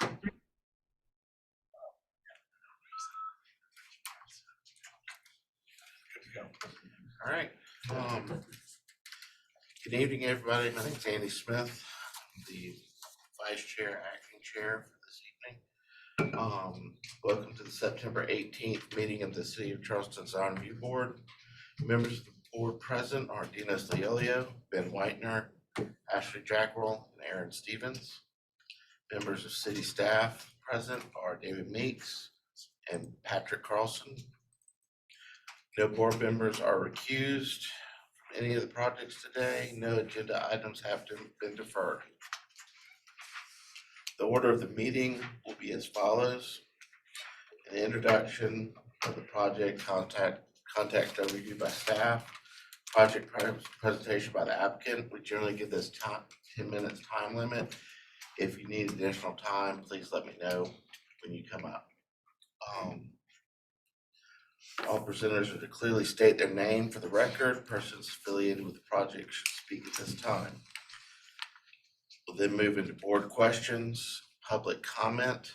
All right. Good evening, everybody. My name is Andy Smith, the Vice Chair, Acting Chair for this evening. Welcome to the September 18th meeting of the City of Charleston Design Review Board. Members of the board present are Dinos Leolio, Ben Whitener, Ashley Jackrell, and Aaron Stevens. Members of city staff present are David Meeks and Patrick Carlson. No board members are recused from any of the projects today. No agenda items have been deferred. The order of the meeting will be as follows. An introduction of the project, context overview by staff, project presentation by the applicant. We generally give this 10 minutes time limit. If you need additional time, please let me know when you come up. All presenters are to clearly state their name for the record. Persons affiliated with the project should speak at this time. We'll then move into board questions, public comment.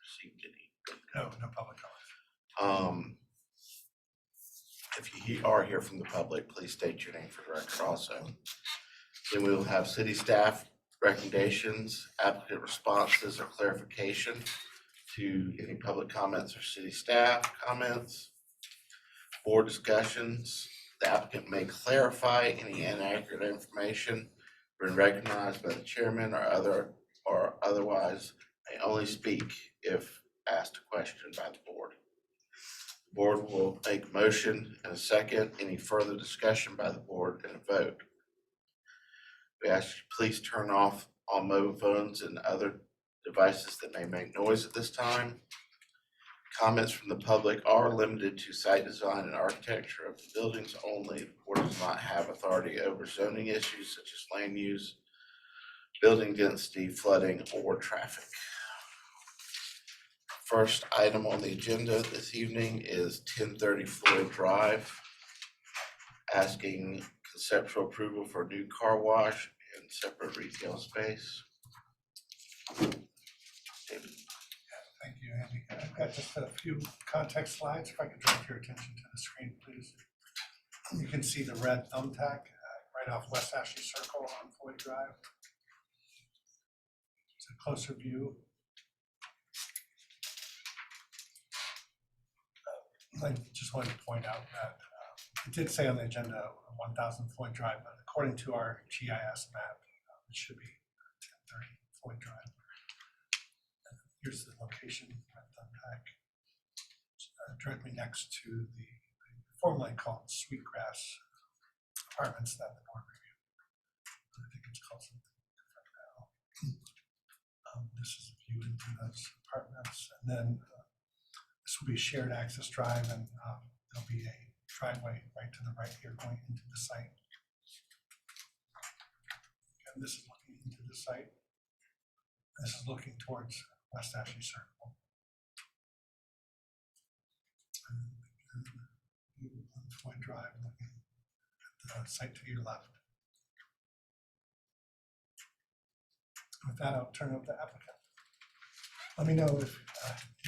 Received any? No public comment. If you are here from the public, please state your name for the record also. Then we will have city staff recommendations, applicant responses or clarification to any public comments or city staff comments, board discussions. The applicant may clarify any inaccurate information when recognized by the chairman or otherwise may only speak if asked a question by the board. The board will make a motion and a second. Any further discussion by the board and a vote. We ask you please turn off all mobile phones and other devices that may make noise at this time. Comments from the public are limited to site design and architecture of the buildings only. The board does not have authority over zoning issues such as land use, building density, flooding, or traffic. First item on the agenda this evening is 1030 Floyd Drive, asking conceptual approval for a new car wash and separate retail space. David. Thank you, Andy. I've got just a few context slides. If I could draw your attention to the screen, please. You can see the red thumbtack right off West Ashley Circle on Floyd Drive. It's a closer view. I just wanted to point out that it did say on the agenda 1000 Floyd Drive, but according to our GIS map, it should be 1030 Floyd Drive. Here's the location of Thumbtack, directly next to the formerly called Sweetgrass Apartments that the board reviewed. I think it's called something different now. This is a view into those apartments, and then this will be a shared access drive, and there'll be a driveway right to the right here going into the site. And this is looking into the site. This is looking towards West Ashley Circle. On Floyd Drive, looking at the site to your left. With that, I'll turn it over to the applicant. Let me know if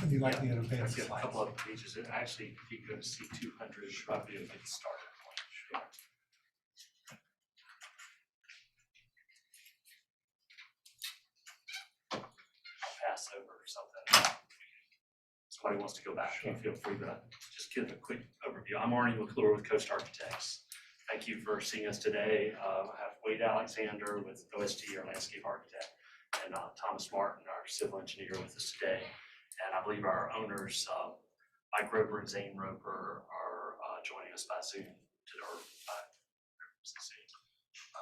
you'd like me to advance the A slides. couple of pages. It actually, if you go to see 200, probably a good starter point. Sure. Pass over or something. Somebody wants to go back, you feel free, but just give a quick overview. I'm Arnie McClure with Coast Architects. Thank you for seeing us today. I have Wade Alexander with OST, our landscape architect, and Thomas Martin, our civil engineer, with us today. And I believe our owners, Mike Roper and Zane Roper, are joining us by Zoom.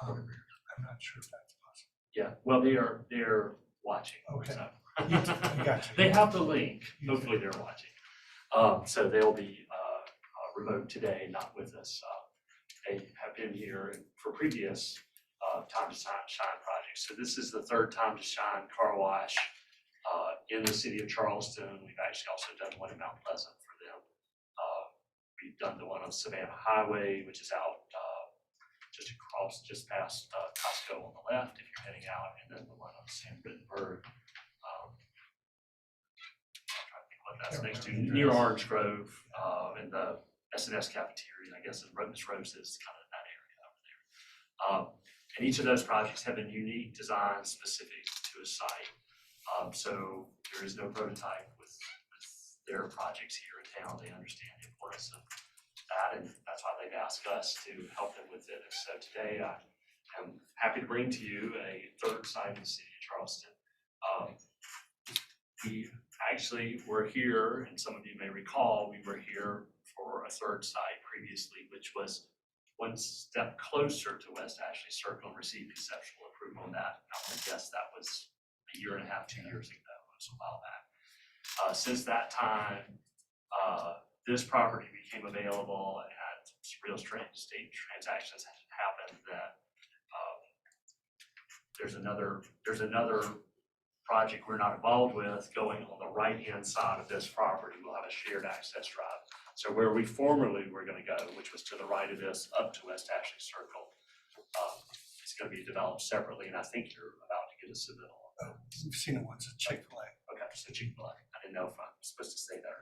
I'm not sure if that's possible. Yeah, well, they're watching. Okay. So. I got you. They have the link. Hopefully they're watching. So they'll be remote today, not with us. They have been here for previous Time to Shine projects. So this is the third Time to Shine car wash in the city of Charleston. We've actually also done one in Mount Pleasant for them. We've done the one on Savannah Highway, which is out just past Costco on the left if you're heading out, and then the one on San Wittenberg It's Can't next to, remember the near address. Orange Grove, in the S&S cafeteria, I guess, and Miss Rose is kind of in that area over there. And each of those projects have been unique designs specific to a site. So there is no prototype with their projects here in town. They understand the importance of that, and that's why they've asked us to help them with it. And so today I am happy to bring to you a third site in the city of Charleston. We actually were here, and some of you may recall, we were here for a third site previously, which was one step closer to West Ashley Circle and received conceptual approval on that. I would guess that was a year and a half, 2 years ago. It was a while back. Since that time, this property became available, and some real strange state transactions happened that there's another project we're not involved with going on the right-hand side of this property. We'll have a shared access drive. So where we formerly were going to go, which was to the right of this up to West Ashley Circle, it's going to be developed separately, and I think you're about to get a submittal on that. We've seen it once at Chick-fil-A. Okay, so Chick-fil-A. I didn't know if I'm supposed to say that.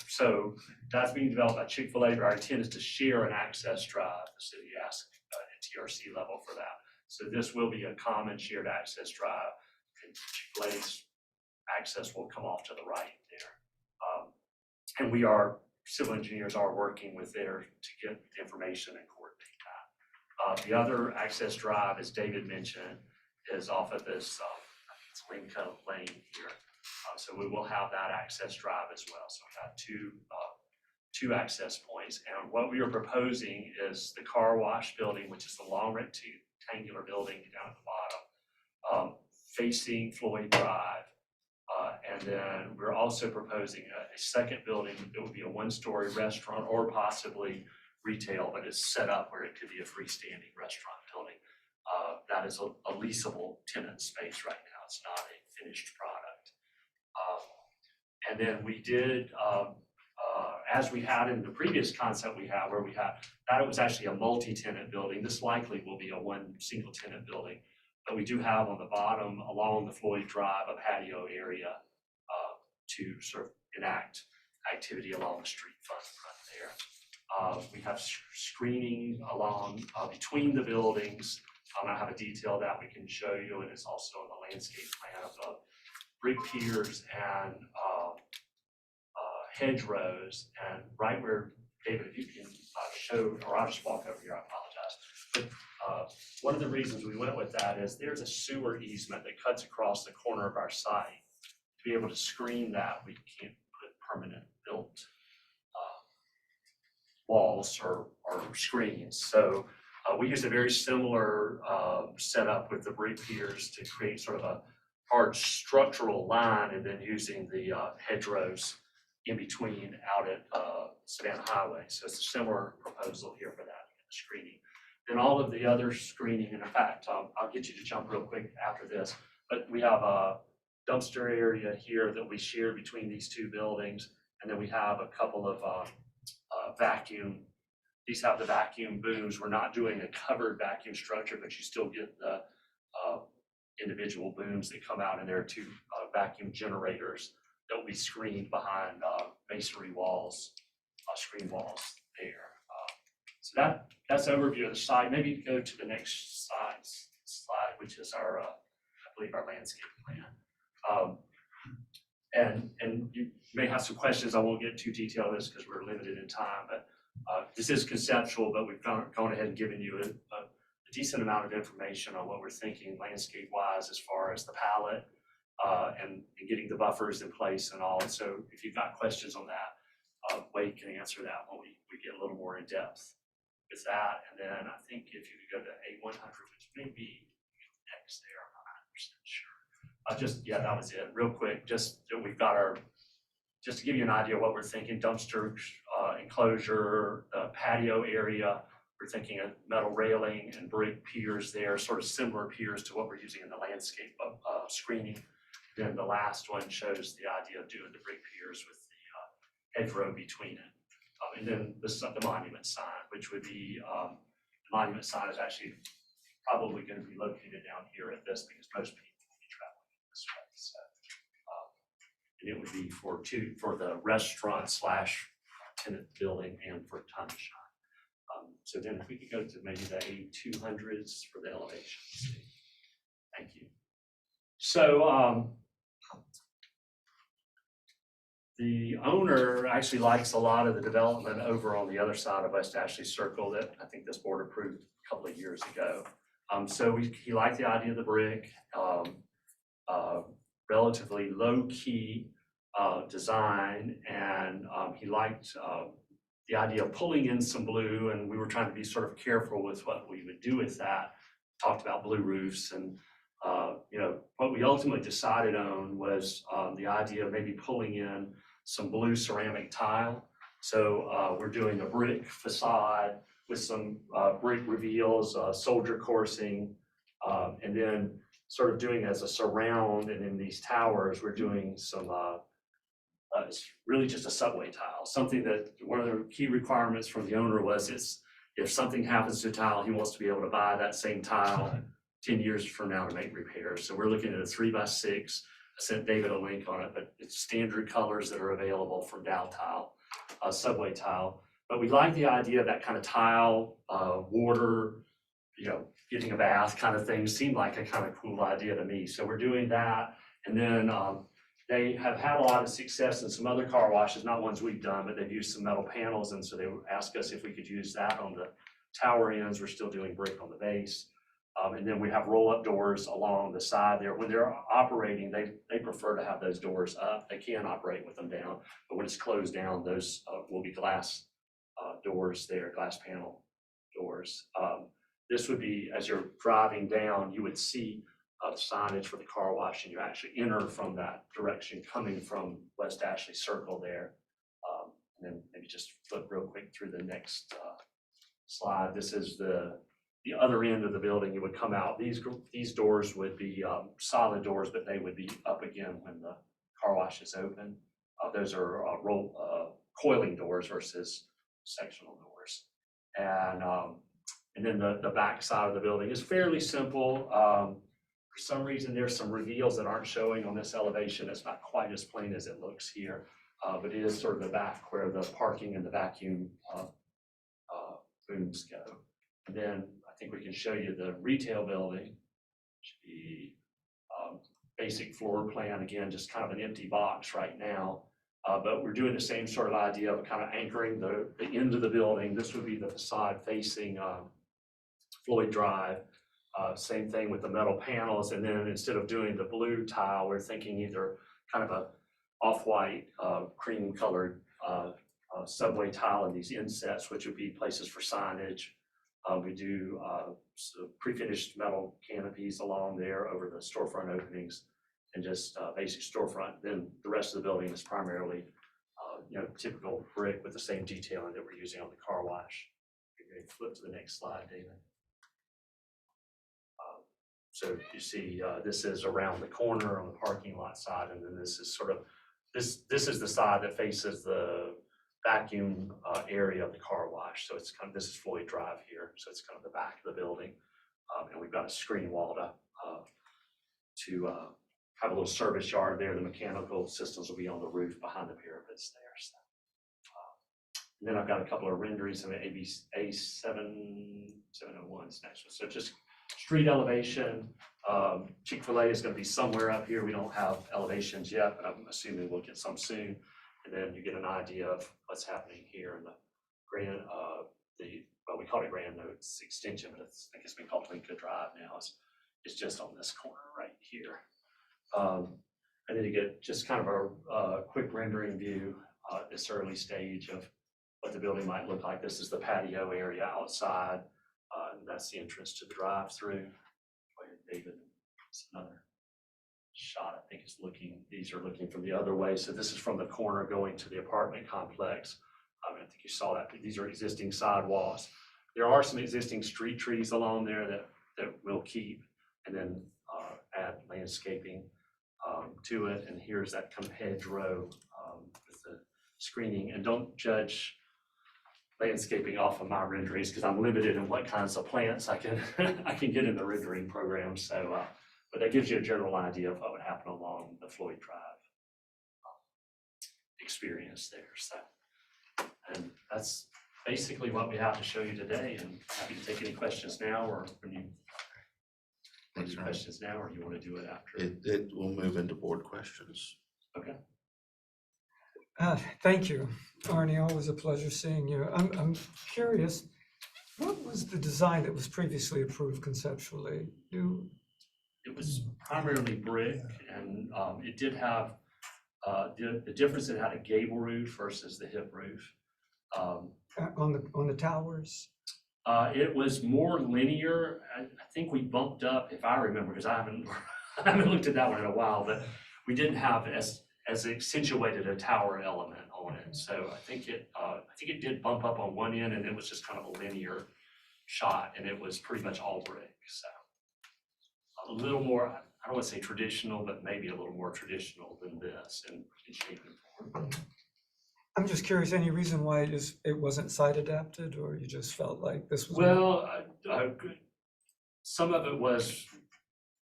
So that's being developed by Chick-fil-A, but our intent is to share an access drive. The city asked at TRC level for that. So this will be a common shared access drive, and Chick-fil-A's access will come off to the right there. And civil engineers are working with there to get the information and coordinate that. The other access drive, as David mentioned, is off of this, it's Lincoln Lane here. So we will have that access drive as well. So we have two access points. And what we are proposing is the car wash building, which is the long rectangular building down at the bottom, facing Floyd Drive. And then we're also proposing a second building that would be a one-story restaurant or possibly retail, but it's set up where it could be a freestanding restaurant building. That is a leasable tenant space right now. It's not a finished product. And then we did, as we had in the previous concept we had, where we had, that it was actually a multi-tenant building. This likely will be a one single tenant building. But we do have on the bottom along the Floyd Drive a patio area to sort of enact activity along the street front there. We have screening along between the buildings. I have a detail that we can show you, and it's also on the landscape plan of brick piers and hedgerows. And right where, David, if you can show, or I'll just walk over here, I apologize. But one of the reasons we went with that is there's a sewer easement that cuts across the corner of our site. To be able to screen that, we can't put permanent built walls or screens. So we used a very similar setup with the brick piers to create sort of a hard structural line, and then using the hedgerows in between out at Savannah Highway. So it's a similar proposal here for that screening. Then all of the other screening, and in fact, I'll get you to jump real quick after this, but we have a dumpster area here that we share between these two buildings. And then we have a couple of vacuum, these have the vacuum booms. We're not doing a covered vacuum structure, but you still get the individual booms that come out, and there are two vacuum generators that will be screened behind masonry walls, screen walls there. So that's overview of the site. Maybe go to the next slide, which is our, I believe, our landscape plan. And you may have some questions. I won't get too detailed on this because we're limited in time, but this is conceptual, but we've gone ahead and given you a decent amount of information on what we're thinking landscape-wise as far as the palette and getting the buffers in place and all. And so if you've got questions on that, Wade can answer that when we get a little more in depth with that. And then I think if you could go to A100, which may be next there, I'm not 100% sure. That was it. Real quick, just we've got just to give you an idea of what we're thinking, dumpster enclosure, the patio area. We're thinking of metal railing and brick piers there, sort of similar piers to what we're using in the landscape screening. Then the last one shows the idea of doing the brick piers with the hedgerow between it. And then the monument sign, which would be, the monument sign is actually probably going to be located down here at this, because most people will be traveling this way. So And it would be for the restaurant slash tenant building and for Time to Shine. So then if we could go to maybe the A200s for the elevations. Thank you. So the owner actually likes a lot of the development over on the other side of West Ashley Circle that I think this board approved a couple of years ago. So he liked the idea of the brick, relatively low-key design, and he liked the idea of pulling in some blue, and we were trying to be sort of careful with what we would do with that. Talked about blue roofs, and what we ultimately decided on was the idea of maybe pulling in some blue ceramic tile. So we're doing a brick facade with some brick reveals, soldier coursing, and then sort of doing as a surround, and in these towers, we're doing some, it's really just a subway tile, something that one of the key requirements from the owner was if something happens to a tile, he wants to be able to buy that same tile 10 years from now to make repairs. So we're looking at a 3x6. I sent David a link on it, but it's standard colors that are available from Dow tile, subway tile. But we like the idea of that kind of tile, water, getting a bath kind of thing seemed like a kind of cool idea to me. So we're doing that. And then they have had a lot of success in some other car washes, not ones we've done, but they've used some metal panels. And so they asked us if we could use that on the tower ends. We're still doing brick on the base. And then we have roll-up doors along the side there. When they're operating, they prefer to have those doors up. They can operate with them down, but when it's closed down, those will be glass doors there, glass panel doors. This would be, as you're driving down, you would see the signage for the car wash, and you actually enter from that direction coming from West Ashley Circle there. And then maybe just flip real quick through the next slide. This is the other end of the building. You would come out. These doors would be solid doors, but they would be up again when the car wash is open. Those are coiling doors versus sectional doors. And then the back side of the building is fairly simple. For some reason, there's some reveals that aren't showing on this elevation. It's not quite as plain as it looks here, but it is sort of the back where the parking and the vacuum booms go. And then I think we can show you the retail building. Should be basic floor plan, again, just kind of an empty box right now. But we're doing the same sort of idea of kind of anchoring the end of the building. This would be the facade facing Floyd Drive. Same thing with the metal panels. And then instead of doing the blue tile, we're thinking either kind of a off-white, cream colored subway tile in these insets, which would be places for signage. We do pre-finished metal canopies along there over the storefront openings, and just basic storefront. Then the rest of the building is primarily, typical brick with the same detailing that we're using on the car wash. You're going to flip to the next slide, David. So you see, this is around the corner on the parking lot side, and then this is sort of this is the side that faces the vacuum area of the car wash. So it's kind of, this is Floyd Drive here, so it's kind of the back of the building, and we've got a screen wall to have a little service yard there. The mechanical systems will be on the roof behind the parapets there. So, and then I've got a couple of renderings of A701's next one. So just street elevation. Chick-fil-A is going to be somewhere up here. We don't have elevations yet, but I'm assuming we'll get some soon. And then you get an idea of what's happening here in the grand, well, we call it Grand Notes extension, but I think it's been called Lincoln Drive now. It's just on this corner right here. And then you get just kind of a quick rendering view at this early stage of what the building might look like. This is the patio area outside. And that's the entrance to the drive-through. Go ahead, David. It's another shot. I think it's looking, these are looking from the other way. So this is from the corner going to the apartment complex. I think you saw that. These are existing sidewalks. There are some existing street trees along there that we'll keep, and then add landscaping to it. And here's that kind of hedgerow with the screening. And don't judge landscaping off of my renderings, because I'm limited in what kinds of plants I can I can get in the rendering program. So, but that gives you a general idea of what would happen along the Floyd Drive experience there, so. And that's basically what we have to show you today, and happy to take any questions now, or when you, Thanks, any Ryan. questions now, or you want to do it after? It will move into board questions. Okay. Thank you, Arnie. Always a pleasure seeing you. I'm curious, what was the design that was previously approved conceptually? It was primarily brick, and it did have, the difference, it had a gable roof versus the hip roof. On the towers? It was more linear. I think we bumped up, if I remember, because I haven't, I haven't looked at that one in a while, but we didn't have as accentuated a tower element on it. So I think it did bump up on one end, and it was just kind of a linear shot, and it was pretty much all brick, so. A little more, I don't want to say traditional, but maybe a little more traditional than this in shape and form. I'm just curious, any reason why it wasn't site adapted, or you just felt like this was? Well, some of it was,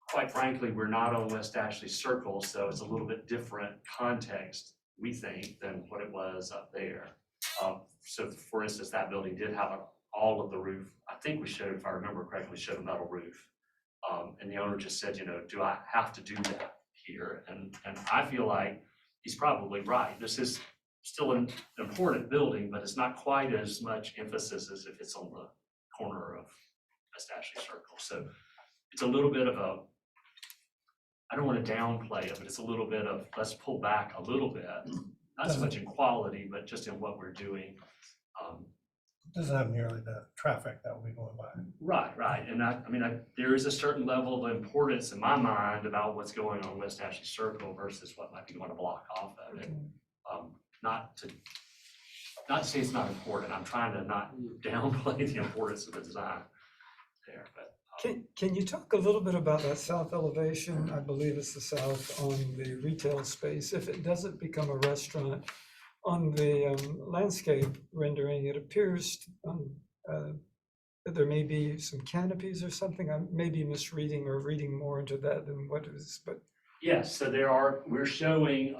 quite frankly, we're not on West Ashley Circle, so it's a little bit different context, we think, than what it was up there. So for instance, that building did have all of the roof. I think we showed, if I remember correctly, showed a metal roof. And the owner just said, you know, do I have to do that here? And I feel like he's probably right. This is still an important building, but it's not quite as much emphasis as if it's on the corner of West Ashley Circle. So it's a little bit of a, I don't want to downplay it, but it's a little bit of, let's pull back a little bit, not so much in quality, but just in what we're doing. Doesn't have nearly the traffic that will be going by. Right. And I mean, there is a certain level of importance in my mind about what's going on West Ashley Circle versus what might be going to block off of it. Not to say it's not important. I'm trying to not downplay the importance of the design there, but. Can you talk a little bit about that south elevation? I believe it's the south on the retail space. If it doesn't become a restaurant, on the landscape rendering, it appears that there may be some canopies or something. I may be misreading or reading more into that than what it is, but. Yes, so we're showing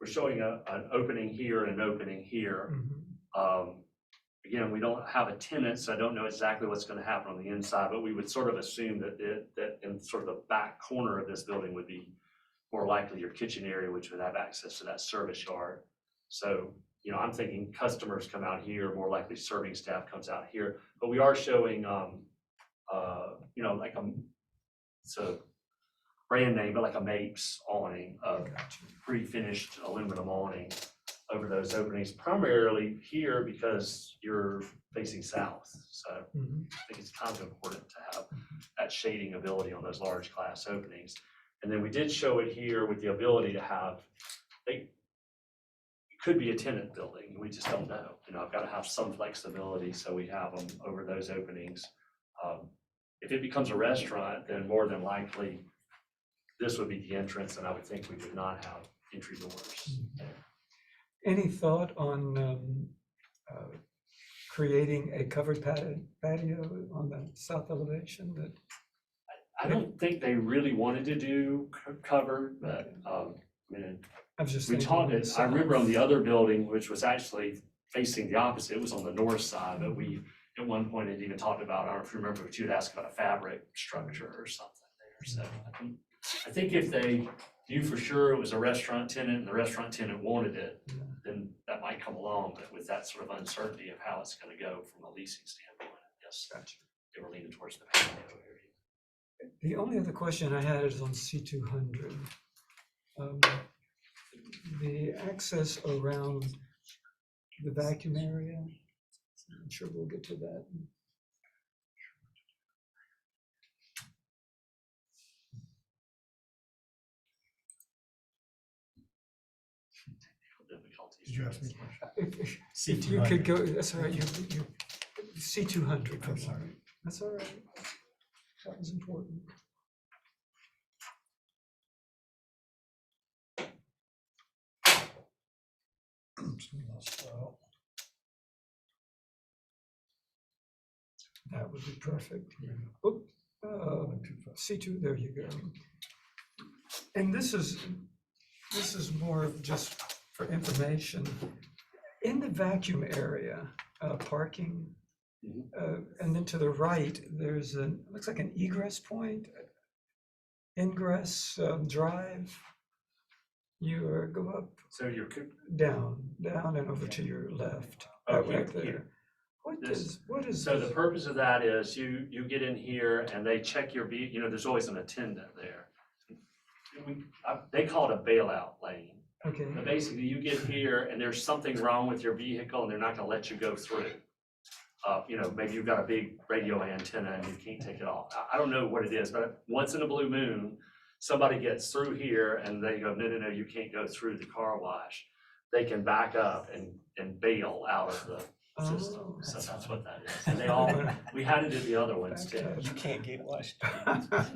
an opening here and an opening here. Again, we don't have a tenant, so I don't know exactly what's going to happen on the inside, but we would sort of assume that in sort of the back corner of this building would be more likely your kitchen area, which would have access to that service yard. So, you know, I'm thinking customers come out here, more likely serving staff comes out here, but we are showing, you know, like it's a brand name, but like a Mapes awning, pre-finished aluminum awning over those openings, primarily here because you're facing south. So I think it's kind of important to have that shading ability on those large class openings. And then we did show it here with the ability to have, it could be a tenant building. We just don't know. You know, I've got to have some flexibility, so we have them over those openings. If it becomes a restaurant, then more than likely, this would be the entrance, and I would think we would not have entry doors there. Any thought on creating a covered patio on the south elevation that? I don't think they really wanted to do covered, but I mean, I was just we thinking talked on it. the I remember south. on the other building, which was actually facing the opposite. It was on the north side, but we at one point had even talked about, I don't know if you remember, but you had asked about a fabric structure or something there. So I think if they knew for sure it was a restaurant tenant and the restaurant tenant wanted it, then that might come along. But with that sort of uncertainty of how it's going to go from a leasing standpoint, yes, they were leaning towards the patio area. The only other question I had is on C200. The access around the vacuum area, I'm sure we'll get to that. Did you ask me a question? If you could go, that's all right, you C200. I'm sorry. That's all right. That was important. That would be perfect. Oh, C2, there you go. And this is this is more of just for information. In the vacuum area, parking, and then to the right, there's looks like an egress point, ingress, drive. You go up, So you're, down, and over to your left. Oh, Right here, there. here. What This- is so the this? purpose of that is you get in here and they check your you know, there's always an attendant there. They call it a bailout lane. Okay, But basically, you get here and there's something wrong with your vehicle and they're not gonna let you go through. You know, maybe you've got a big radio antenna and you can't take it off. I don't know what it is, but once in a blue moon, somebody gets through here and they go, no, you can't go through the car wash. They can back up and bail out of the system. Oh. So that's what that is. And they all, we had to do the other ones too. Back You can't get washed.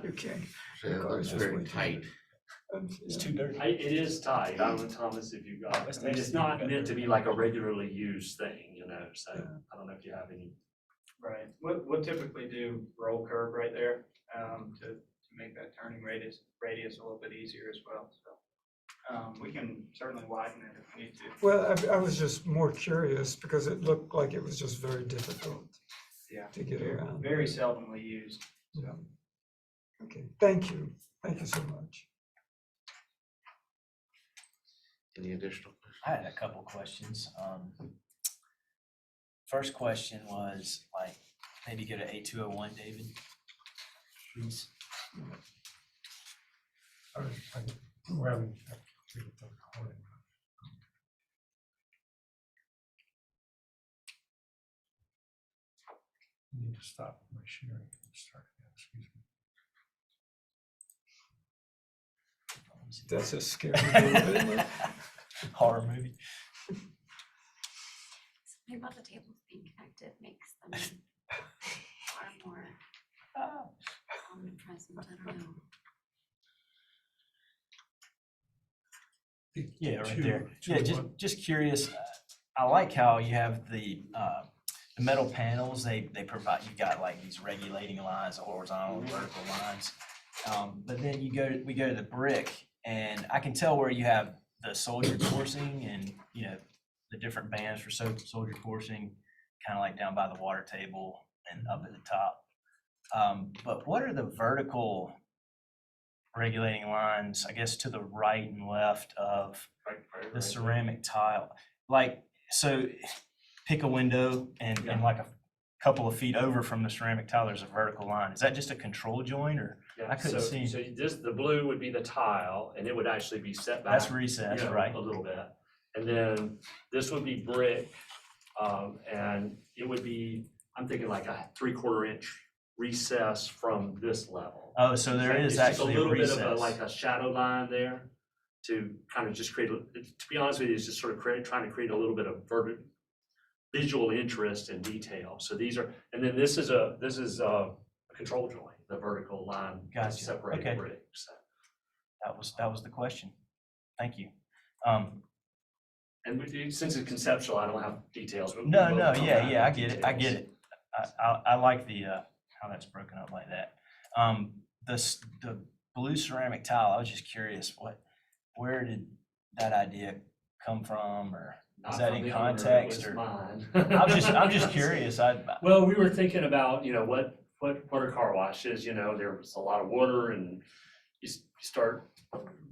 you can't. So it Car's looks just very way too tight. It's Yeah. too dirty. It is tight. I don't know, Thomas, if you got, I mean, it's not meant to be like a regularly used thing, you know, so Yeah. I don't know if you have any. Right, we'll typically do roll curve right there, to make that turning radius a little bit easier as well, so. We can certainly widen it if we need to. Well, I was just more curious because it looked like it was just very difficult Yeah. to get around. Very seldomly used. Yeah. Okay, thank you. Thank you so much. Any additional questions? I had a couple questions. First question was like, maybe go to 8201, David, please. All right, we're having. the recording. I need to stop my sharing and start again, excuse me. That's a scary move, isn't it? Horror movie. Something about the tables being connected makes them far more omnipresent, I don't know. Yeah, right Two- there. two Yeah, to one. just curious. I like how you have the metal panels. They provide, you got like these regulating lines, horizontal and vertical lines. But then we go to the brick, and I can tell where you have the soldier coursing and, you know, the different bands for soldier coursing, kind of like down by the water table and up at the top. But what are the vertical regulating lines, I guess, to the right and left of the ceramic tile? Like, so pick a window and like a couple of feet over from the ceramic tile, there's a vertical line. Is that just a control joint, or? Yeah, I couldn't see. So this, the blue would be the tile and it would actually be set back. That's recessed, you know, right? A little bit. And then this would be brick, and it would be, I'm thinking like a 3/4 inch recess from this level. Oh, so there is It's just actually a little bit of recess. like a shadow line there to kind of just create, to be honest with you, it's just sort of trying to create a little bit of visual interest and detail. So these are, and then this is a control joint, the vertical line Gotcha. separating Okay. brick. So. That was the question. Thank you. And since it's conceptual, I don't have details. but No, we'll no, come yeah, back yeah, I with get it. I details. get it. I like the, how that's broken up like that. The blue ceramic tile, I was just curious, where did that idea come from, or Not is that from in the owner, it context, was or? mine. I'm just curious. Well, we were thinking about, you know, what are car washes, you know, there's a lot of water and you start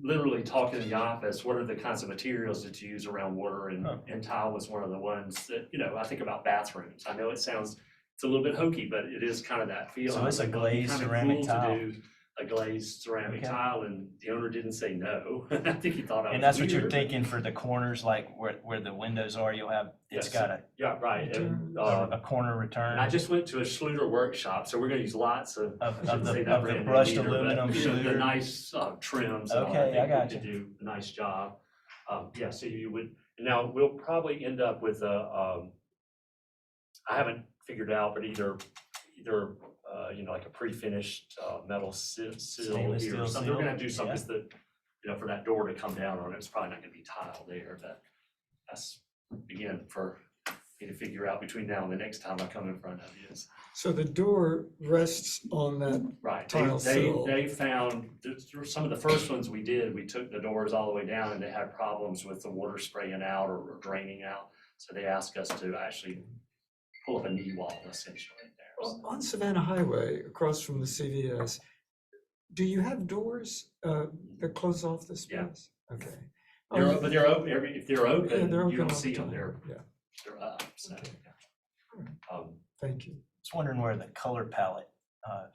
literally talking in the office, what are the kinds of materials that you use around water, and tile was one of the ones that, you know, I think about bathrooms. I know it's a little bit hokey, but it is kind of that feel. So it's a glazed Kinda ceramic cool to tile. do a glazed ceramic Okay. tile, and the owner didn't say no. I think he thought I was And that's what you're weird. thinking for the corners, like where the windows are, you'll have, it's Yes. got Yeah, right, and, a corner and return I just went to a Schluter workshop, so we're gonna use lots of, of I shouldn't say the that brand name brushed either, but, aluminum you know, the Schluter. nice trims and all that. Okay, I think we gotcha. could do a nice job. Yeah, so you would, now we'll probably end up with I haven't figured out, but either you know, like a pre-finished metal seal Stainless here or steel something. We're gonna have to do seal, something, yeah. because you know, for that door to come down on it, it's probably not gonna be tile there, but that's, again, for need to figure out between now and the next time I come in front of you. So the door rests on that, Right, Tile sill. they found, some of the first ones we did, we took the doors all the way down and they had problems with the water spraying out or draining out. So they asked us to actually pull up a knee wall essentially there. on Savannah Highway, across from the CVS, do you have doors that close off the Yeah. space? Okay. But they're open, if they're Yeah, open, they're you open don't all the see them, time. they're Yeah, up, so. Okay. yeah. thank you. Just wondering where the color palette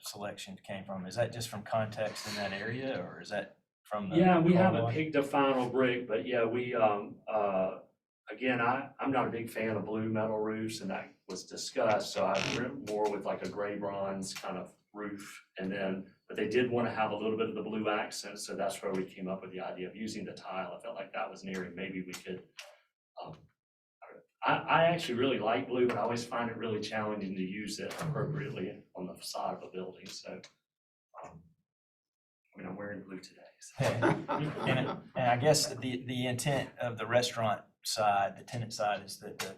selection came from. Is that just from context in that area, or is that from the? Yeah, we car haven't wash? picked a final brick, but yeah, we, again, I'm not a big fan of blue metal roofs, and that was discussed, so I went more with like a gray bronze kind of roof, and then, but they did want to have a little bit of the blue accent, so that's where we came up with the idea of using the tile. I felt like that was an area maybe we could, I actually really like blue, but I always find it really challenging to use it appropriately on the facade of a building, so. I mean, I'm wearing blue today, so. And I guess the intent of the restaurant side, the tenant side, is that the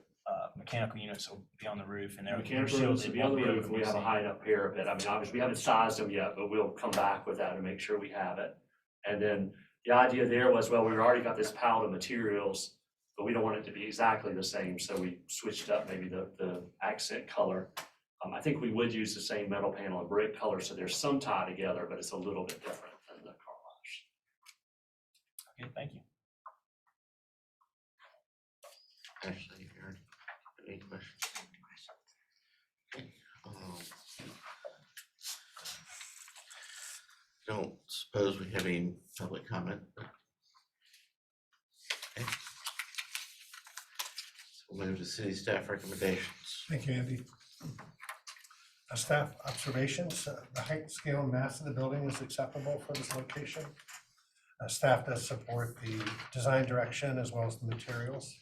mechanical units will be on the roof and they're Mechanical rooms will shielded, be on the won't able roof, to we be have a seen. height up parapet, I mean, obviously, we haven't sized them yet, but we'll come back with that and make sure we have it. And then the idea there was, well, we've already got this palette of materials, but we don't want it to be exactly the same, so we switched up maybe the accent color. I think we would use the same metal panel and brick color, so there's some tie together, but it's a little bit different than the car wash. Okay, thank you. Ashley, Aaron, any questions? Okay, don't suppose we have any public comment, but. Okay. So we'll move to city staff recommendations. Thank you, Andy. Staff observations, the height, scale, and mass of the building is acceptable for this location. Staff does support the design direction as well as the materials.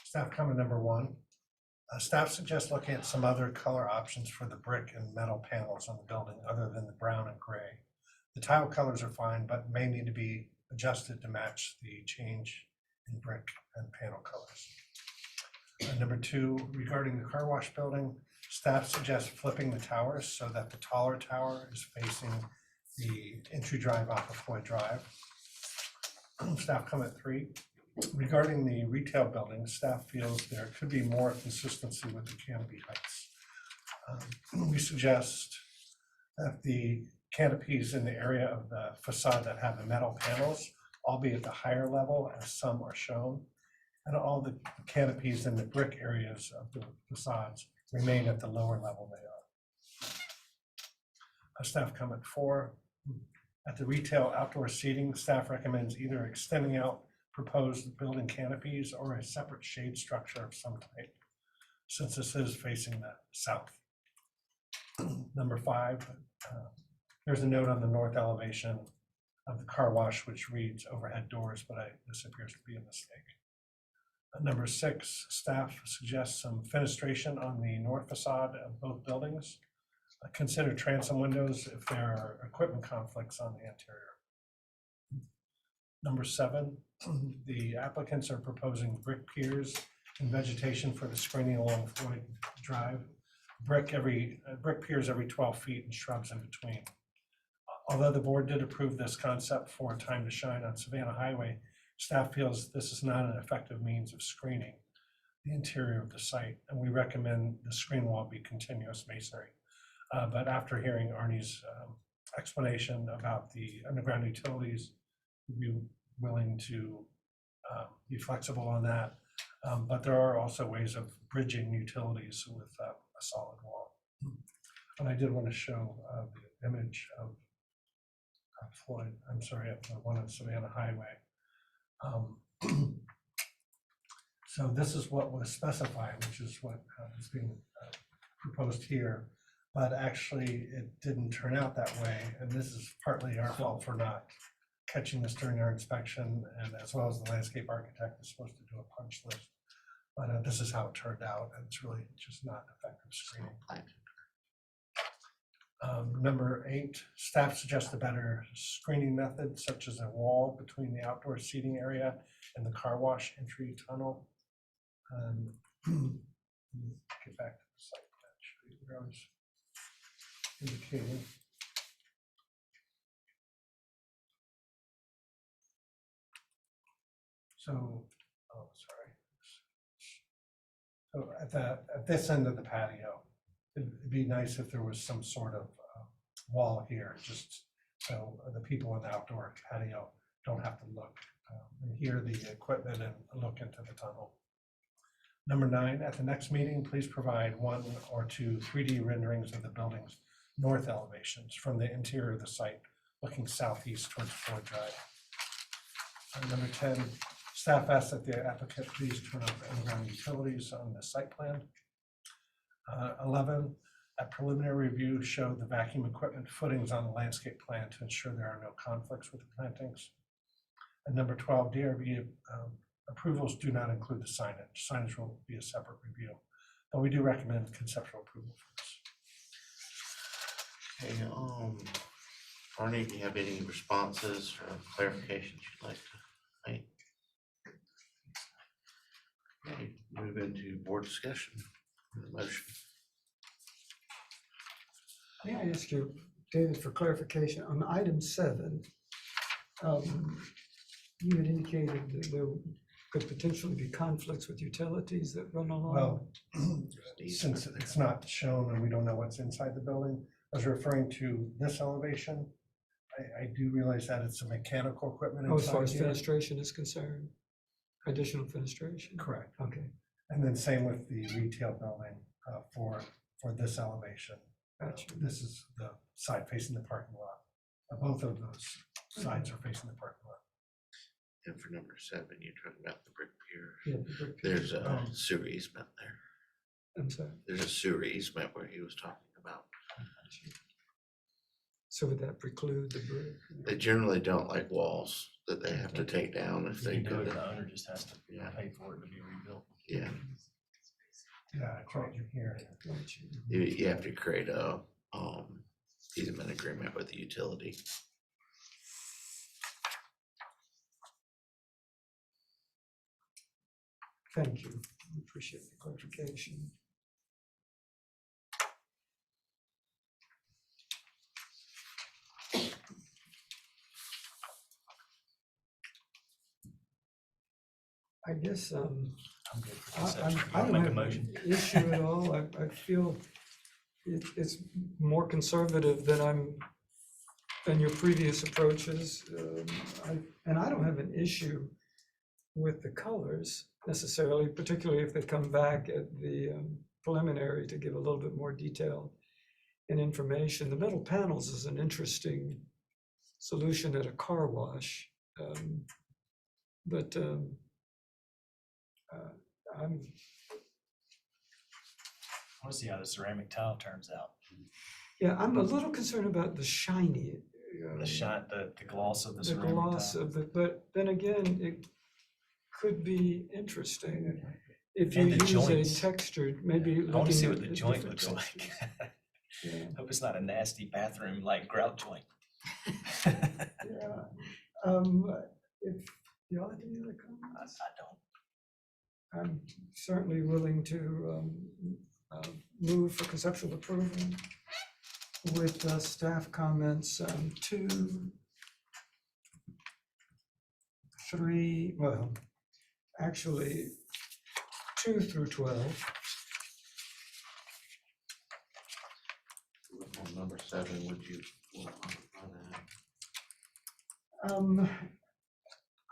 Staff comment number 1, staff suggests looking at some other color options for the brick and metal panels on the building other than the brown and gray. The tile colors are fine, but may need to be adjusted to match the change in brick and panel colors. Number 2, regarding the car wash building, staff suggests flipping the towers so that the taller tower is facing the entry drive off of Floyd Drive. Staff comment 3, regarding the retail building, staff feels there could be more consistency with the canopy heights. We suggest that the canopies in the area of the facade that have the metal panels all be at the higher level as some are shown, and all the canopies in the brick areas of the facades remain at the lower level they are. Staff comment 4, at the retail outdoor seating, staff recommends either extending out proposed building canopies or a separate shade structure of some type, since this is facing the south. Number 5, there's a note on the north elevation of the car wash which reads overhead doors, but this appears to be a mistake. Number 6, staff suggests some fenestration on the north facade of both buildings. Consider transom windows if there are equipment conflicts on the interior. Number 7, the applicants are proposing brick piers and vegetation for the screening along Floyd Drive. Brick piers every 12 feet and shrubs in between. Although the board did approve this concept for Time to Shine on Savannah Highway, staff feels this is not an effective means of screening the interior of the site, and we recommend the screen wall be continuous masonry. But after hearing Arnie's explanation about the underground utilities, we'd be willing to be flexible on that. But there are also ways of bridging utilities with a solid wall. And I did want to show the image of Floyd, I'm sorry, of the one on Savannah Highway. So this is what was specified, which is what is being proposed here. But actually, it didn't turn out that way, and this is partly our fault for not catching this during our inspection, and as well as the landscape architect is supposed to do a punch list. But this is how it turned out, and it's really just not effective screening. Number 8, staff suggests a better screening method, such as a wall between the outdoor seating area and the car wash entry tunnel. Get back to the site plan, show you where I was indicating. So, oh, sorry. So at this end of the patio, it'd be nice if there was some sort of wall here, just so the people in the outdoor patio don't have to look and hear the equipment and look into the tunnel. Number 9, at the next meeting, please provide 1 or 2 3D renderings of the building's north elevations from the interior of the site, looking southeast towards Ford Drive. And number 10, staff asks that the applicant please turn off underground utilities on the site plan. 11, a preliminary review showed the vacuum equipment footings on the landscape plan to ensure there are no conflicts with the plantings. And number 12, DRB approvals do not include the signage. Signage will be a separate review, but we do recommend conceptual approval for this. Okay, Barney, do you have any responses or clarifications you'd like to make? Okay, move into board discussion. Motion. May I ask you, David, for clarification, on item 7, you had indicated that there could potentially be conflicts with utilities that run along. Well, since it's not shown and we don't know what's inside the building, I was referring to this elevation. I do realize that it's a mechanical equipment Oh, as far inside as here. fenestration is concerned, additional fenestration? Correct. Okay, And then same with the retail building for this elevation. gotcha. This is the side facing the parking lot. Both of those sides are facing the parking lot. And for number 7, you're talking about the brick pier. Yeah, the brick- There's a sewer easement there. I'm sorry. There's a sewer easement where he was talking about. So would that preclude the brick? They generally don't like walls that they have to take down if You they can do go it, to, the owner just has to Yeah. pay for it to be rebuilt. yeah. Yeah, it's right here. Gotcha. You have to create a easement agreement with the utility. Thank you. I appreciate the clarification. I guess, I'm good for I conceptual. You I wanna don't make a have motion? an issue at all. I feel it's more conservative than your previous approaches. And I don't have an issue with the colors necessarily, particularly if they come back at the preliminary to give a little bit more detail and information. The metal panels is an interesting solution at a car wash. But I wanna see how the ceramic tile turns out. I'm a little concerned about the shiny. The shine, the gloss of the The ceramic gloss tile. of it, but then again, it could be interesting if you And the use joints. a textured, maybe I wanna looking see at what the the joint different looks like. textures. Yeah, Hope it's not a nasty bathroom like grout joint. yeah. If y'all have any other comments? I don't. I'm certainly willing to move for conceptual approval with staff comments 2, 3, well, actually 2 through 12. On number 7, would you want to comment on that?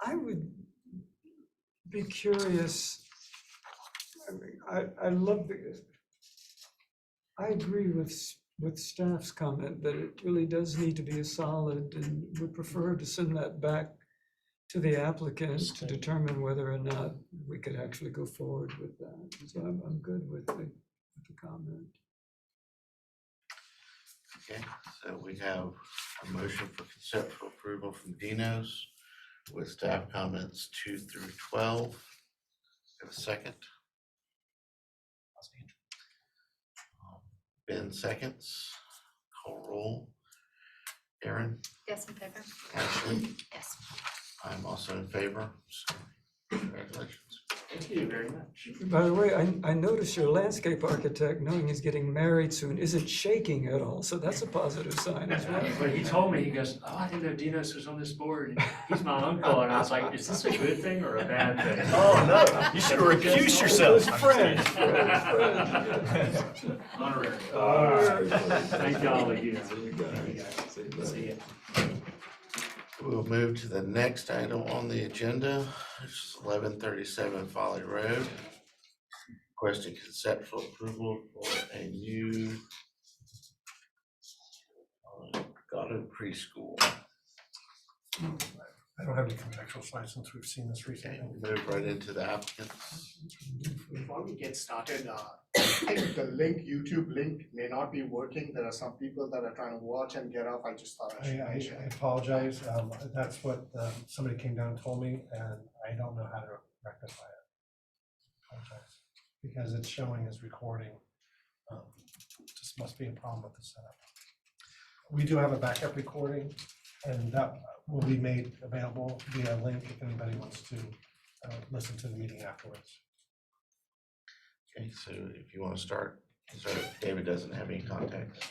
I would be curious. I mean, I love I agree with staff's comment that it really does need to be a solid, and would prefer to send that back to the applicant to determine whether or not we could actually go forward with that. So I'm good with the comment. Okay, so we have a motion for conceptual approval from Dino's with staff comments 2 through 12. Have a second? Ben seconds. Call roll. Aaron, Yes, in favor? Ashley, Yes. I'm also in favor, so congratulations. Thank you very much. By the way, I noticed your landscape architect, knowing he's getting married soon, isn't shaking at all, so that's a positive sign as well. When he told me, he goes, oh, I didn't know Dinos was on this board, and he's my uncle, and I was like, is this a good thing or a bad thing? Oh, no, you should recuse yourself. Friends. Honorary. Honorary. Thank y'all again. See you. See ya. We'll move to the next item on the agenda, which is 1137 Folly Road. Requesting conceptual approval for a new Goddard preschool. I don't have any contextual slides since we've seen this recently. Okay, move right into the applicants. Before we get started, I think the link, YouTube link may not be working. There are some people that are trying to watch and get off. I just thought I should I mention it. apologize. That's what somebody came down and told me, and I don't know how to rectify it. Apologize. Because it's showing as recording. Just must be a problem with the setup. We do have a backup recording, and that will be made available via link if anybody wants to listen to the meeting afterwards. Okay, so if you want to start, so David doesn't have any contact.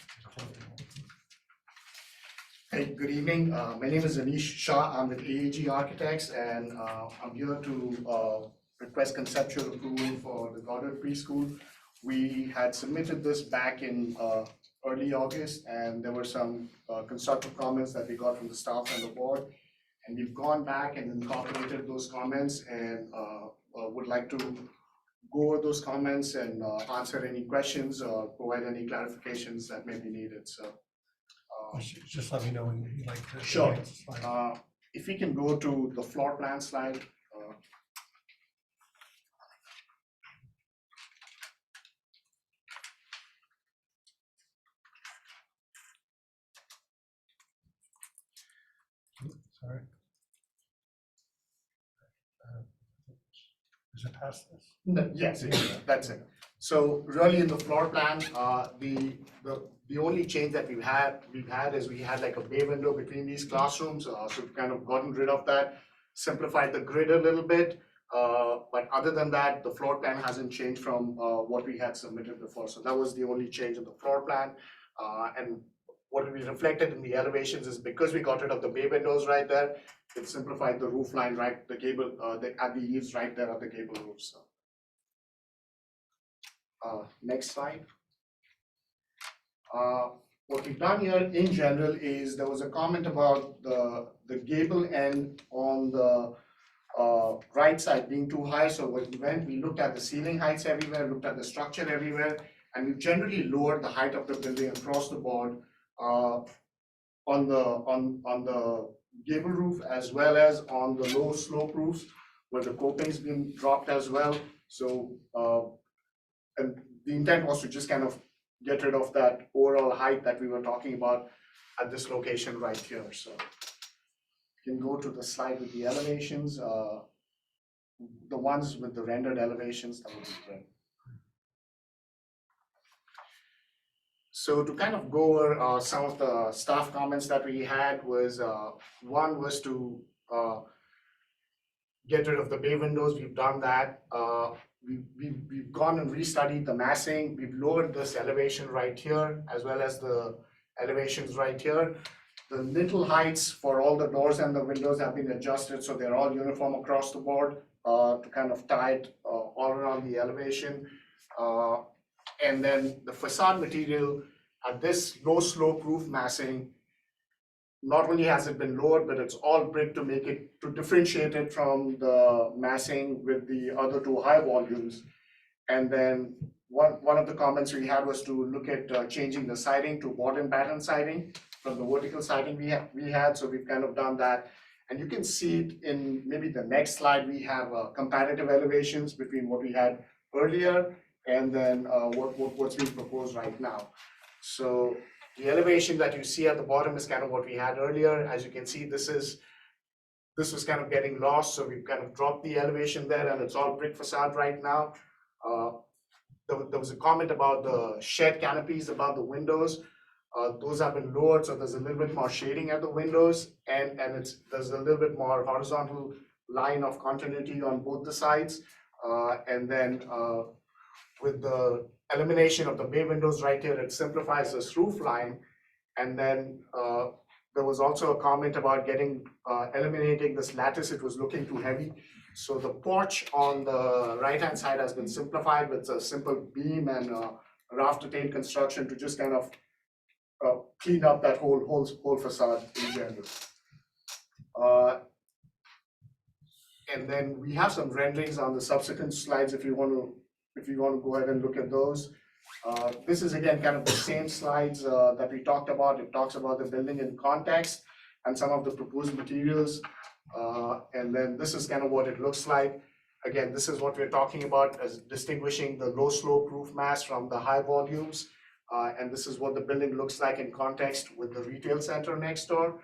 Hey, good evening. My name is Anish Shah. I'm with AAG Architects, and I'm here to request conceptual approval for the Goddard Preschool. We had submitted this back in early August, and there were some constructive comments that we got from the staff and the board. And we've gone back and incorporated those comments and would like to go over those comments and answer any questions or provide any clarifications that may be needed. So Just let me know when you'd like to. Sure. advance the slide. if we can go to the floor plan slide. Sorry. Is it past this? No, yes, that's it. So really in the floor plan, the only change that we've had is we had like a bay window between these classrooms. So we've kind of gotten rid of that, simplified the grid a little bit. But other than that, the floor plan hasn't changed from what we had submitted before. So that was the only change in the floor plan. And what we reflected in the elevations is because we got rid of the bay windows right there, it simplified the roof line, right, the gable, at the eaves right there at the gable roof, so. Next slide. What we've done here in general is there was a comment about the gable end on the right side being too high. So what we went, we looked at the ceiling heights everywhere, looked at the structure everywhere, and we've generally lowered the height of the building across the board on the gable roof as well as on the low slope roofs where the coping's been dropped as well. So and the intent was to just kind of get rid of that overall height that we were talking about at this location right here. So you can go to the slide with the elevations, the ones with the rendered elevations, that would be great. So to kind of go over some of the staff comments that we had was, one was to get rid of the bay windows. We've done that. We've gone and restudied the massing. We've lowered this elevation right here as well as the elevations right here. The lintel heights for all the doors and the windows have been adjusted so they're all uniform across the board to kind of tie it all around the elevation. And then the facade material at this low slope roof massing, not only has it been lowered, but it's all brick to make it, to differentiate it from the massing with the other two high volumes. And then one of the comments we had was to look at changing the siding to bottom pattern siding from the vertical siding we had. So we've kind of done that. And you can see it in maybe the next slide. We have comparative elevations between what we had earlier and then what's being proposed right now. So the elevation that you see at the bottom is kind of what we had earlier. As you can see, this was kind of getting lost, so we've kind of dropped the elevation there, and it's all brick facade right now. There was a comment about the shed canopies above the windows. Those have been lowered, so there's a little bit more shading at the windows, and there's a little bit more horizontal line of continuity on both the sides. And then with the elimination of the bay windows right here, it simplifies this roof line. And then there was also a comment about eliminating this lattice. It was looking too heavy. So the porch on the right-hand side has been simplified with a simple beam and raft-retained construction to just kind of clean up that whole facade in general. And then we have some renderings on the subsequent slides if you want to go ahead and look at those. This is again kind of the same slides that we talked about. It talks about the building in context and some of the proposed materials. And then this is kind of what it looks like. Again, this is what we're talking about as distinguishing the low slope roof mass from the high volumes. And this is what the building looks like in context with the retail center next door.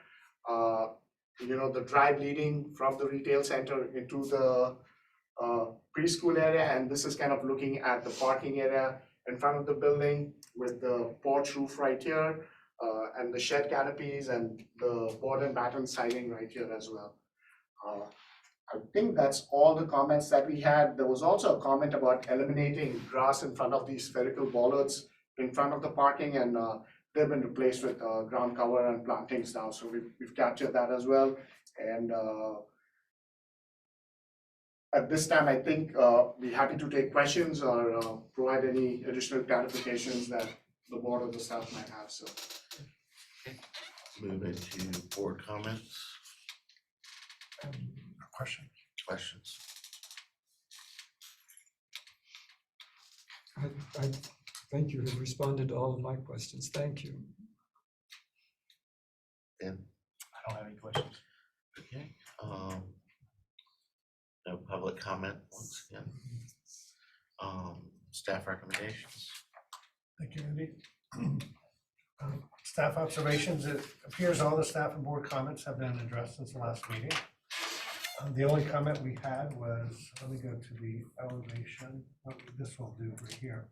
The drive leading from the retail center into the preschool area. And this is kind of looking at the parking area in front of the building with the porch roof right here, and the shed canopies and the board and batten siding right here as well. I think that's all the comments that we had. There was also a comment about eliminating grass in front of these spherical bollards in front of the parking, and they've been replaced with ground cover and plantings now. So we've captured that as well. And at this time, I think we're happy to take questions or provide any additional clarifications that the board or the staff might have. So Move into board comments, Question. questions. I think you have responded to all of my questions. Thank you. Ben? I don't have any questions. Okay. No public comment once again. Staff recommendations. Thank you, Andy. Staff observations, it appears all the staff and board comments have been addressed since the last meeting. The only comment we had was, let me go to the elevation, what this will do right here.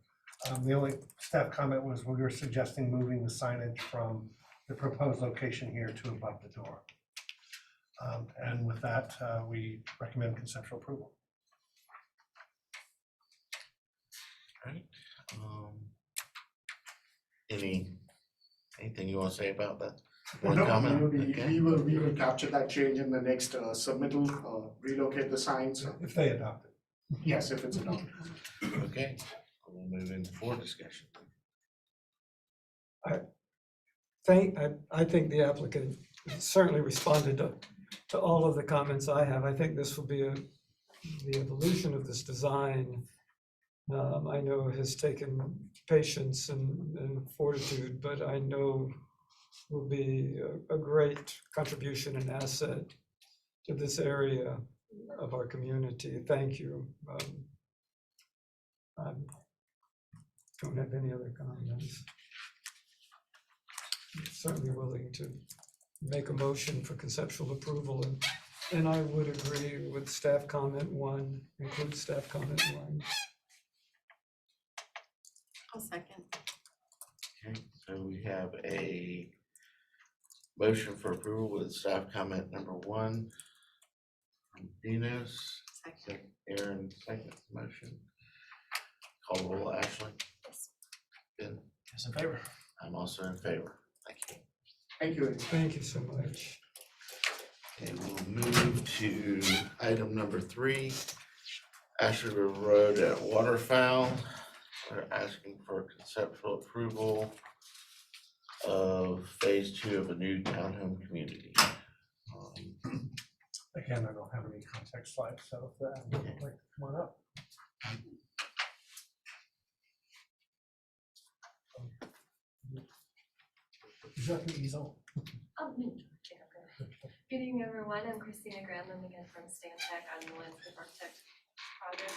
The only staff comment was we were suggesting moving the signage from the proposed location here to above the door. And with that, we recommend conceptual approval. Right. Anything you want to say about that? One no, comment? Okay. we will capture that change in the next submittal, relocate the signs. If they adopt it. Yes, if it's adopted. Okay, we'll move into board discussion. I think the applicant certainly responded to all of the comments I have. I think this will be the evolution of this design. I know has taken patience and fortitude, but I know will be a great contribution and asset to this area of our community. Thank you. I don't have any other comments. Certainly willing to make a motion for conceptual approval, and I would agree with staff comment 1, include staff comment 1. I'll second. Okay, so we have a motion for approval with staff comment number 1 from Dinos. Second. Aaron, second motion. Call the roll, Ashley. Yes. Ben? Yes, in favor. I'm also in favor. Thank you. Thank you. Thank you so much. And we'll move to item number 3, Ashley River Road at Waterfowl. We're asking for conceptual approval of phase 2 of a new townhome community. Again, I don't have any context slides, so if that would like to come on up. Is that the easel? Good evening, everyone. I'm Christina Granlund again from Stantec. I'm the landscape architect project.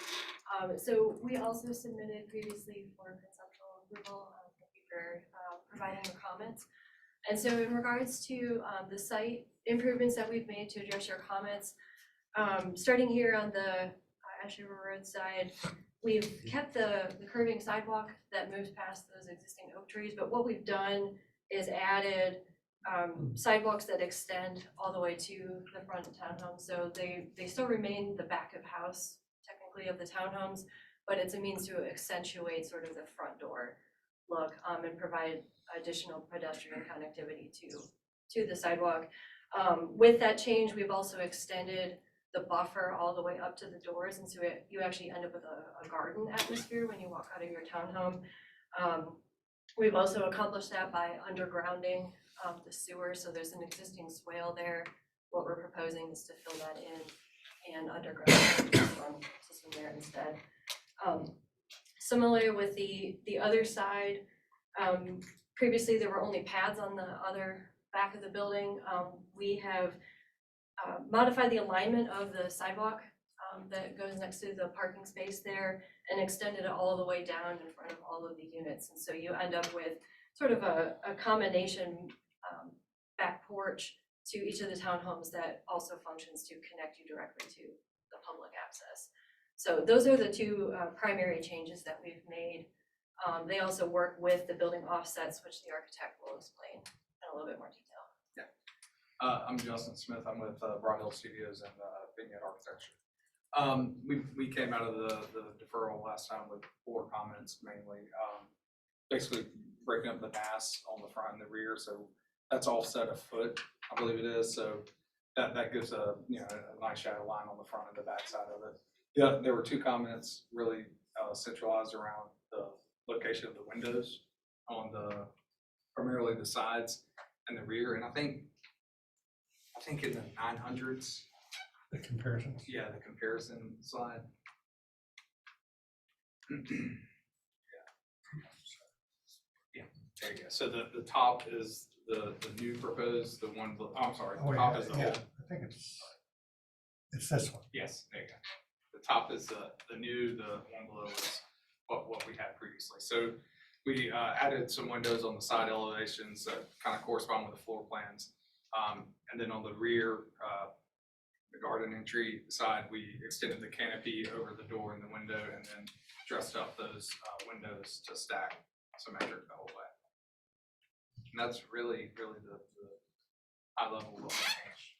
So we also submitted previously for conceptual approval. Thank you for providing your comments. And so in regards to the site improvements that we've made to address your comments, starting here on the Ashley River Road side, we've kept the curving sidewalk that moves past those existing oak trees, but what we've done is added sidewalks that extend all the way to the front townhome. So they still remain the back of house technically typically of the townhomes, but it's a means to accentuate sort of the front door look, and provide additional pedestrian connectivity to the sidewalk. With that change, we've also extended the buffer all the way up to the doors, and so you actually end up with a garden atmosphere when you walk out of your townhome. We've also accomplished that by undergrounding the sewer, so there's an existing swale there. What we're proposing is to fill that in and underground the storm system there instead. Similarly with the other side, previously there were only pads on the other back of the building. We have modified the alignment of the sidewalk that goes next to the parking space there and extended it all the way down in front of all of the units. And so you end up with sort of a combination back porch to each of the townhomes that also functions to connect you directly to the public access. So those are the two primary changes that we've made. They also work with the building offsets, which the architect will explain in a little bit more detail. I'm Justin Smith. I'm with Broad Hill Studios and Vignette Architecture. We came out of the deferral last time with 4 comments mainly. Basically breaking up the mass on the front and the rear, so that's offset a foot, I believe it is. So that gives a nice shadow line on the front and the back side of it. Yeah, there were 2 comments really centralized around the location of the windows on primarily the sides and the rear, and I think in the 900s. The comparisons. Yeah, the comparison slide. Yeah, there you go. So the top is the new proposed, the one, I'm sorry, Oh, the top yeah, is the yeah, old. I think it's this one. Yes, there you go. The top is the new, the one below is what we had previously. So we added some windows on the side elevations that kind of correspond with the floor plans. And then on the rear, the garden entry side, we extended the canopy over the door and the window and then dressed up those windows to stack symmetric the whole way. And that's really the high level of the change.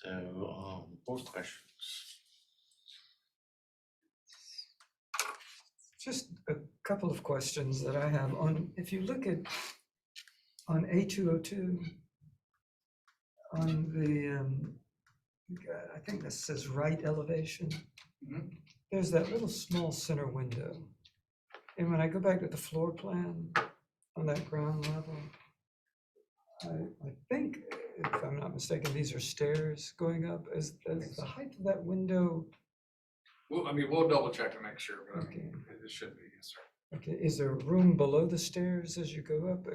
So, more questions? Just a couple of questions that I have on, if you look at, on A202, on the, I think this says right elevation. Mhm. There's that little small center window. And when I go back to the floor plan on that ground level, I think, if I'm not mistaken, these are stairs going up. Is the height of that window? Well, I mean, we'll double check to make sure, but I mean, it should be, yes, sir. Okay, is there room below the stairs as you go up?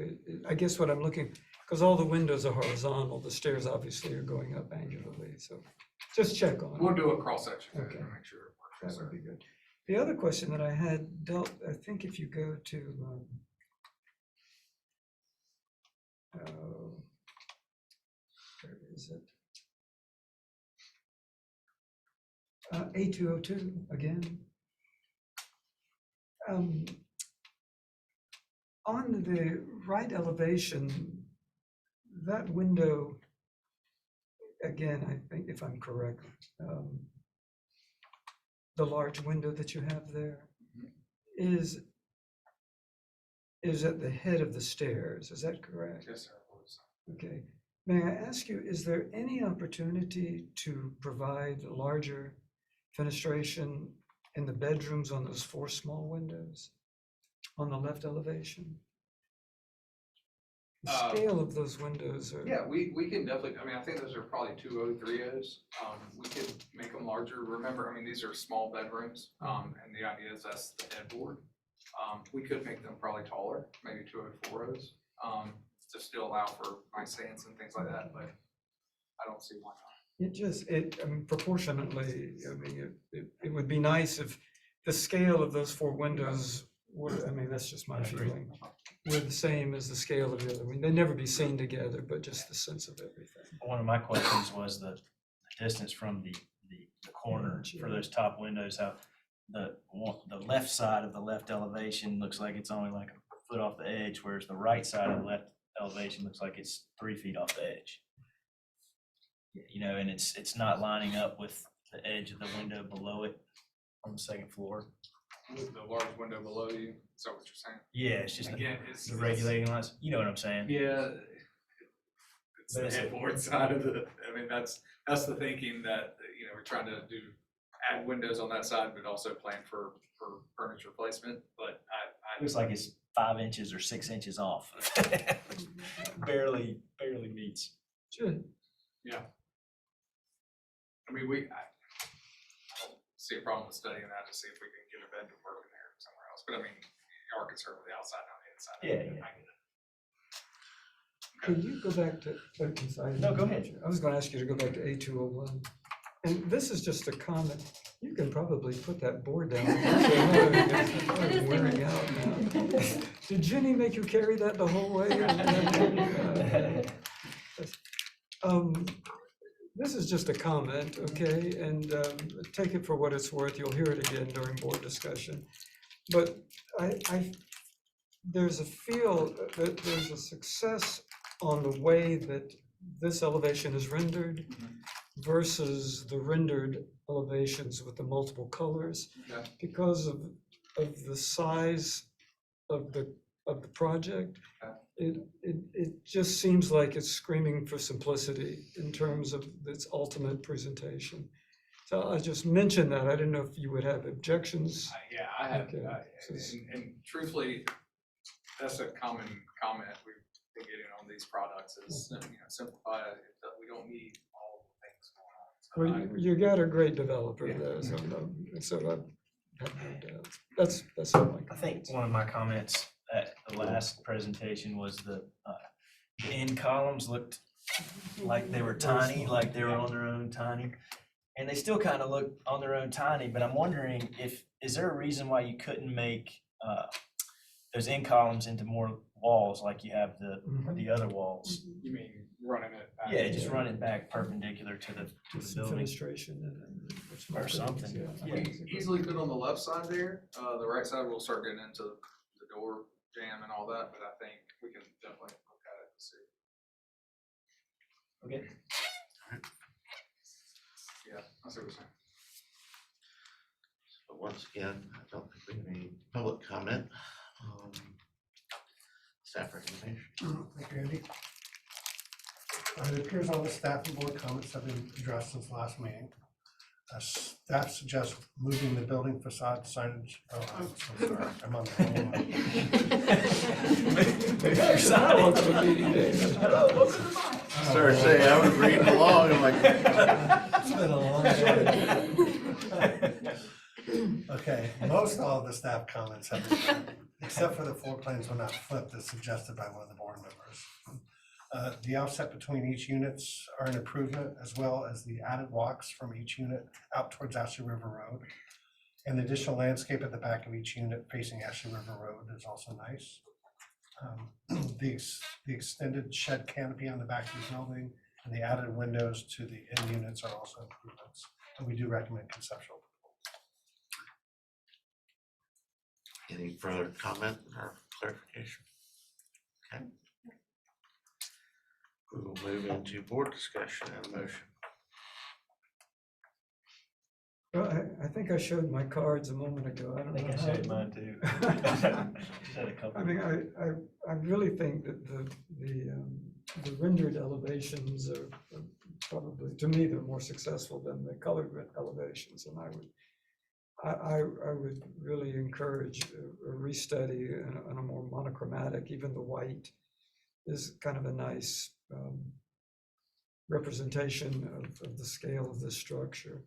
I guess what I'm looking, because all the windows are horizontal, the stairs obviously are going up angularly, so just check on it. We'll do a cross section to Okay. make sure it works. Yes, That would sir. be good. The other question that I had dealt, I think if you go to, where is it? A202 again. On the right elevation, that window, again, I think if I'm correct, the large window that you have there is at the head of the stairs, is that correct? Yes, sir. I believe so. Okay. May I ask you, is there any opportunity to provide larger fenestration in the bedrooms on those 4 small windows on the left elevation? The scale of those windows are. Yeah, we can definitely, I mean, I think those are probably 203s. We could make them larger. Remember, I mean, these are small bedrooms, and the idea is that's the headboard. We could make them probably taller, maybe 204s, to still allow for nice stands and things like that, but I don't see why not. I mean, proportionately, I mean, it would be nice if the scale of those 4 windows were, I mean, that's just my feeling, were the same as the scale of the other. I mean, they'd never be seen together, but just the sense of everything. One of my questions was the distance from the corner for those top windows, how the left side of the left elevation looks like it's only like a foot off the edge, whereas the right side of the left elevation looks like it's 3 feet off the edge. You know, and it's not lining up with the edge of the window below it on the second floor. With the large window below you, is that what you're saying? Yeah, it's just Again, it's. the regulating lines, you know what I'm saying? Yeah. It's the But it's- headboard side of the, I mean, that's the thinking that, you know, we're trying to add windows on that side, but also plan for furniture placement, but I. Looks like it's 5 inches or 6 inches off. Barely meets. Good. I mean, I don't see a problem with studying that to see if we can get a vendor working there somewhere else, but I mean, you are concerned with the outside, not the inside. Yeah, yeah. I get it. Could you go back to, I'm sorry. No, go ahead. I was gonna ask you to go back to A201. And this is just a comment. You can probably put that board down. It's probably wearing out now. Did Jenny make you carry that the whole way? This is just a comment, okay? And take it for what it's worth. You'll hear it again during board discussion. But there's a feel that there's a success on the way that this elevation is rendered versus the rendered elevations with the multiple colors. Okay. Because of the size of the project. Okay. It just seems like it's screaming for simplicity in terms of its ultimate presentation. So I just mentioned that. I didn't know if you would have objections. Yeah, I have, Okay. and truthfully, that's a common comment we've been getting on these products is, you know, simplify it, we don't need all the things going on. So Well, you got a great developer Yeah. there, so I have no doubts. That's all my I think one of my comments at the last presentation was the end columns looked like they were tiny, like they were on their own tiny. And they still kind of look on their own tiny, but I'm wondering is there a reason why you couldn't make those end columns into more walls like you have the other walls? you mean running it back? Yeah, just run it back perpendicular to the Some building. fenestration and Or something, yeah. We easily could on the left side there, the right side will start getting into the door jam and all that, but I think we can definitely look at it and see. Okay. Yeah, I see what you're saying. But once again, I don't think we have any public comment. Staff recommendation. Thank you, Andy. It appears all the staff and board comments have been addressed since last meeting. Staff suggests moving the building facade signage. Oh, I'm so sorry, I'm on the wrong one. Sorry, say, I was reading along, I'm like. It's been a long day. Okay, most all of the staff comments have been done, except for the floor plans were not flipped as suggested by one of the board members. The offset between each units are an improvement, as well as the added walks from each unit out towards Ashley River Road. And the additional landscape at the back of each unit facing Ashley River Road is also nice. The extended shed canopy on the back of the building and the added windows to the end units are also improvements. And we do recommend conceptual. Any further comment or clarification? Okay. We will move into board discussion and motion. Well, I think I showed my cards a moment ago. I I don't think know I how- showed mine too. Just had a couple. I mean, I really think that the rendered elevations are probably, to me, they're more successful than the colored elevations. And I would really encourage a restudy and a more monochromatic. Even the white is kind of a nice representation of the scale of this structure.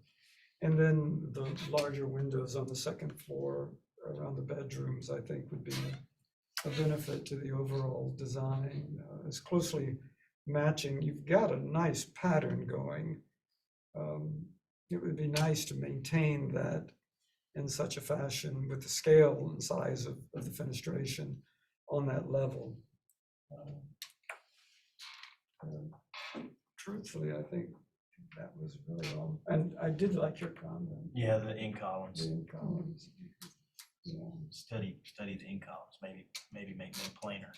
And then the larger windows on the second floor around the bedrooms, I think would be a benefit to the overall design. It's closely matching. You've got a nice pattern going. It would be nice to maintain that in such a fashion with the scale and size of the fenestration on that level. Truthfully, I think that was really wrong. And I did like your comment. Yeah, the end columns. The end columns. Yeah. Study the end columns, maybe make them plainer.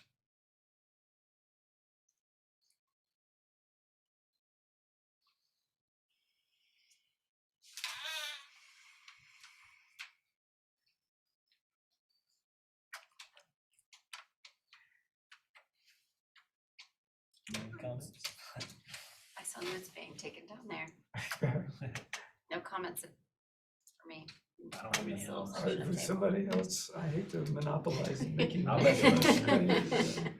comments? I saw notes being taken down there. No comments for me. I don't have any This little else. All right, session for table. somebody else, I hate to monopolize making. I'll make a motion. I hate to-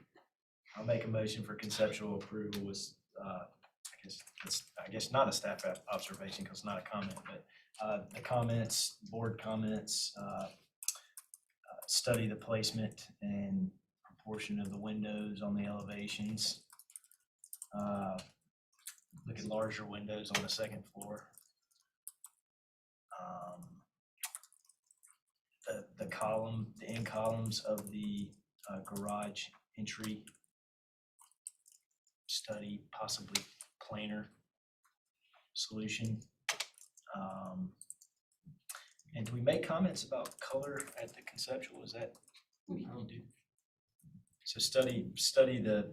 I'll make a motion for conceptual approval with, I guess not a staff observation because it's not a comment, but the comments, board comments, study the placement and proportion of the windows on the elevations. Look at larger windows on the second floor. The end columns of the garage entry. Study possibly planar solution. And do we make comments about color at the conceptual? Is that what you do? So study the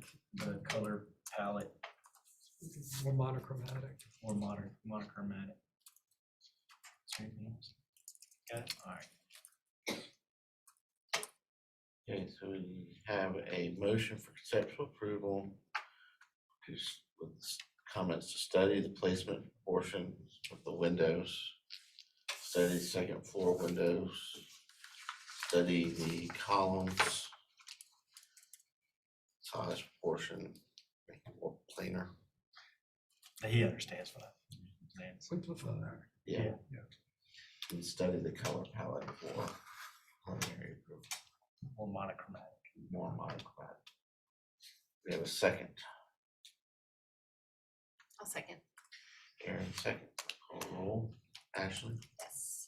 color palette More monochromatic. or monochromatic. Is there anything else? Got it? All right. Okay, so we have a motion for conceptual approval. Just with comments to study the placement portion of the windows. Study second floor windows. Study the columns. Size proportion, make it more planar. He understands what I'm saying. Simplify. Yeah. Yeah. And study the color palette for preliminary approval, More monochromatic. more monochromatic. We have a second. I'll second. Aaron, second. Call roll. Ashley, Yes.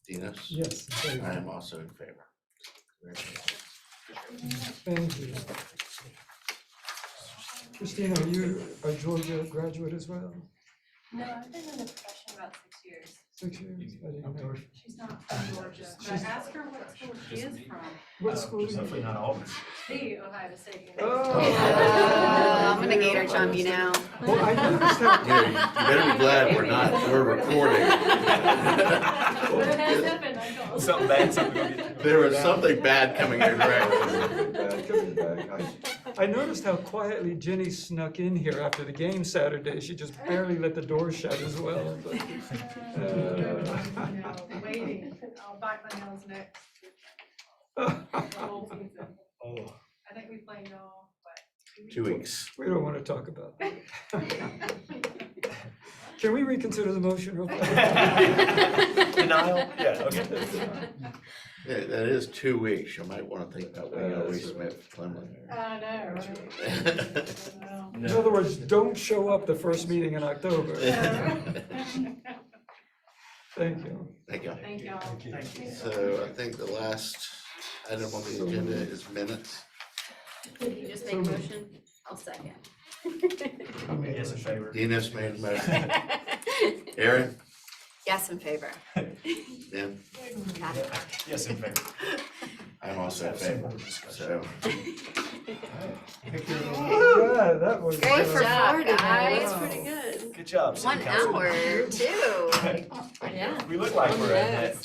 Dinos. Yes, thank I you. am also in favor. Thank you. Christina, are you a Georgia graduate as well? No, I've been in the profession about 6 years. 6 years? I didn't know. She's not from Georgia, but ask her what school she is from. What school? Just hopefully not Auburn. The Ohio State University. Oh. I'm gonna gator jump you now. Well, I noticed how. Yeah, you better be glad we're recording. What has happened, I know. Something bad, something gonna get. There was something bad coming your direction. Coming back. I noticed how quietly Jenny snuck in here after the game Saturday. She just barely let the door shut as well, but. Waiting, I'll bite my nails next. The whole season. Oh. I think we played y'all, but. 2 weeks. We don't want to talk about that. Can we reconsider the motion real quick? Denial? Yeah, okay. Yeah, that is 2 weeks. You might want to think about when you That's resubmit for Clemson. I know, right? Well, In other words, don't show up the first meeting in October. Thank you. Thank you. Thank y'all. Thank you. So I think the last item on the agenda is minutes. Did you just make a motion? I'll second. Yes, in favor. Dinos made a motion. Aaron, Yes, in favor. Ben, Got it. Yes, in favor. I'm also in favor. So Thank you. Yeah, that was. Great job, Wow. guys. Pretty good. Good job, city 1 council. hour, too. Yeah. We look like we're at that